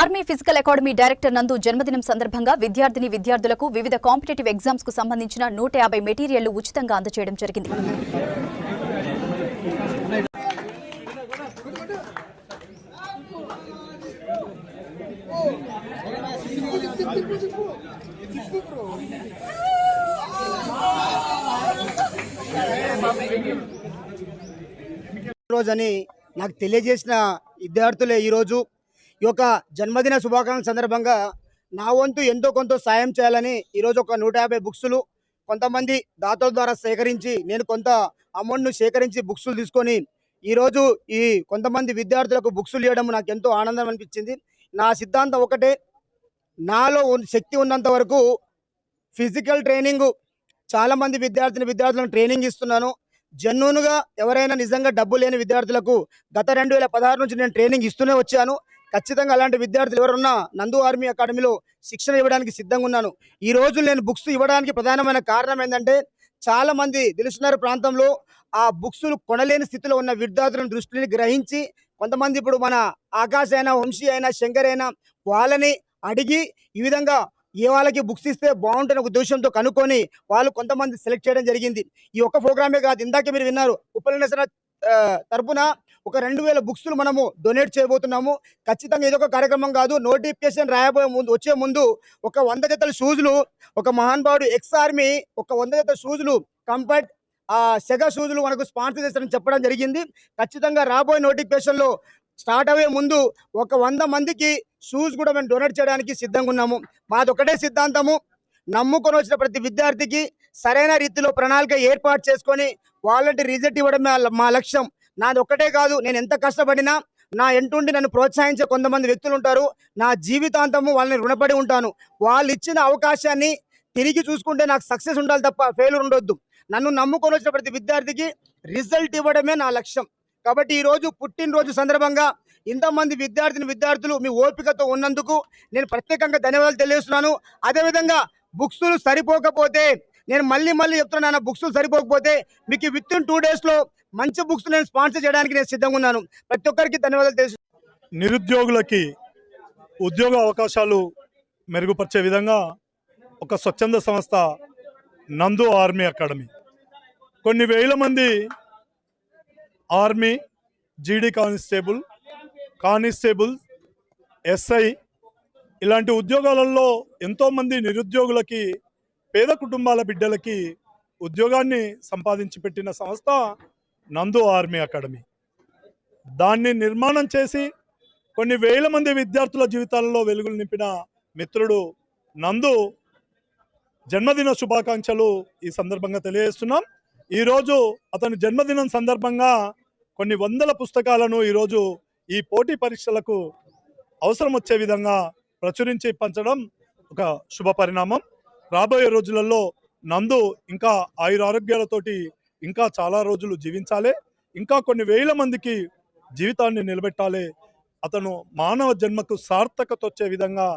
Army physical academy director నందు జన్మదినం సందర్భంగా విద్యార్థులకు వివిధ కాంపిటేటివ్ ఎగ్జామ్స్ కు సంబంధించిన 150 మెటీరియల్లు ఉచితంగా అందజేయడం జరిగింది. రోజని నాకు తెలియజేసిన విద్యార్థులే ఈరోజు ఈ యొక్క జన్మదిన శుభాకాంక్షల సందర్భంగా నా వంతు ఎంతో కొంత సాయం చేయాలని ఈరోజు ఒక 150 బుక్స్లు కొంతమంది దాతల ద్వారా సేకరించి నేను కొంత అమౌంట్ను సేకరించి బుక్స్లు తీసుకొని ఈరోజు ఈ కొంతమంది విద్యార్థులకు బుక్స్లు ఇవ్వడం నాకు ఎంతో ఆనందం అనిపించింది. నా సిద్ధాంతం ఒకటే, నాలో శక్తి ఉన్నంత వరకు ఫిజికల్ ట్రైనింగ్ చాలామంది విద్యార్థులను ట్రైనింగ్ ఇస్తున్నాను. జెన్యూన్గా ఎవరైనా నిజంగా డబ్బు లేని విద్యార్థులకు గత 2016 నుంచి నేను ట్రైనింగ్ ఇస్తూనే వచ్చాను. ఖచ్చితంగా అలాంటి విద్యార్థులు ఎవరున్నా నందు ఆర్మీ అకాడమీలో శిక్షణ ఇవ్వడానికి సిద్ధంగా ఉన్నాను. ఈ రోజు నేను బుక్స్ ఇవ్వడానికి ప్రధానమైన కారణం ఏంటంటే, చాలామంది దిల్సుఖ్నగర్ ప్రాంతంలో ఆ బుక్స్లు కొనలేని స్థితిలో ఉన్న విద్యార్థులను దృష్టిని గ్రహించి కొంతమంది ఇప్పుడు మన ఆకాశ్ అయినా, వంశీ అయినా, శంకర్ అయినా వాళ్ళని అడిగి ఈ విధంగా ఏ వాళ్ళకి బుక్స్ ఇస్తే బాగుంటున్న ఉద్దేశంతో కనుక్కొని వాళ్ళు కొంతమంది సెలెక్ట్ చేయడం జరిగింది. ఈ ఒక్క ప్రోగ్రామే కాదు, ఇందాకే మీరు విన్నారు, ఉపన్యాసన తరపున ఒక 2000 బుక్స్లు మనము డొనేట్ చేయబోతున్నాము. ఖచ్చితంగా ఇదొక కార్యక్రమం కాదు, నోటిఫికేషన్ వచ్చే ముందు ఒక 100 జతల షూజులు ఒక మహానుభావుడు ఎక్స్ ఆర్మీ ఒక 100 జతల షూజులు కంఫర్ట్ సెగా షూజులు మనకు స్పాన్సర్ చేస్తారని చెప్పడం జరిగింది. ఖచ్చితంగా రాబోయే నోటిఫికేషన్లో స్టార్ట్ అయ్యే ముందు ఒక 100 మందికి షూస్ కూడా మేము డొనేట్ చేయడానికి సిద్ధంగా ఉన్నాము. మాది ఒకటే సిద్ధాంతము, నమ్ముకొని వచ్చిన ప్రతి విద్యార్థికి సరైన రీతిలో ప్రణాళిక ఏర్పాటు చేసుకొని వాళ్ళంటి రిజల్ట్ ఇవ్వడం మా లక్ష్యం. నాది ఒక్కటే కాదు, నేను ఎంత కష్టపడినా నా ఎంటుండి నన్ను ప్రోత్సహించే కొంతమంది వ్యక్తులు ఉంటారు. నా జీవితాంతము వాళ్ళని రుణపడి ఉంటాను. వాళ్ళు ఇచ్చిన అవకాశాన్ని తిరిగి చూసుకుంటే నాకు సక్సెస్ ఉండాలి తప్ప ఫెయిల్యూర్ ఉండొద్దు. నన్ను నమ్ముకొని వచ్చిన ప్రతి విద్యార్థికి రిజల్ట్ ఇవ్వడమే నా లక్ష్యం. కాబట్టి ఈరోజు పుట్టినరోజు సందర్భంగా ఇంతమంది విద్యార్థులు మీ ఓపికతో ఉన్నందుకు నేను ప్రత్యేకంగా ధన్యవాదాలు తెలియజేస్తున్నాను. అదేవిధంగా బుక్స్లు సరిపోకపోతే నేను మళ్ళీ చెప్తున్నాను, బుక్స్లు సరిపోకపోతే మీకు విత్-ఇన్ 2 డేస్లో మంచి బుక్స్ నేను స్పాన్సర్ చేయడానికి నేను సిద్ధంగా ఉన్నాను. ప్రతి ఒక్కరికి ధన్యవాదాలు తెలుసు. నిరుద్యోగులకి ఉద్యోగ అవకాశాలు మెరుగుపరిచే విధంగా ఒక స్వచ్ఛంద సంస్థ నందు ఆర్మీ అకాడమీ కొన్ని వేల మంది ఆర్మీ, జీడీ కానిస్టేబుల్, ఎస్ఐ ఇలాంటి ఉద్యోగాలలో ఎంతోమంది నిరుద్యోగులకి, పేద కుటుంబాల బిడ్డలకి ఉద్యోగాన్ని సంపాదించి పెట్టిన సంస్థ నందు ఆర్మీ అకాడమీ. దాన్ని నిర్మాణం చేసి కొన్ని వేల మంది విద్యార్థుల జీవితాలలో వెలుగులు నింపిన మిత్రుడు నందు జన్మదిన శుభాకాంక్షలు ఈ సందర్భంగా తెలియజేస్తున్నాం. ఈరోజు అతని జన్మదినం సందర్భంగా కొన్ని వందల పుస్తకాలను ఈరోజు ఈ పోటీ పరీక్షలకు అవసరం వచ్చే విధంగా ప్రచురించి పంచడం ఒక శుభ పరిణామం. రాబోయే రోజులలో నందు ఇంకా ఆయురారోగ్యాలతోటి ఇంకా చాలా రోజులు జీవించాలి, ఇంకా కొన్ని వేల మందికి జీవితాన్ని నిలబెట్టాలి. అతను మానవ జన్మకు సార్థకత వచ్చే విధంగా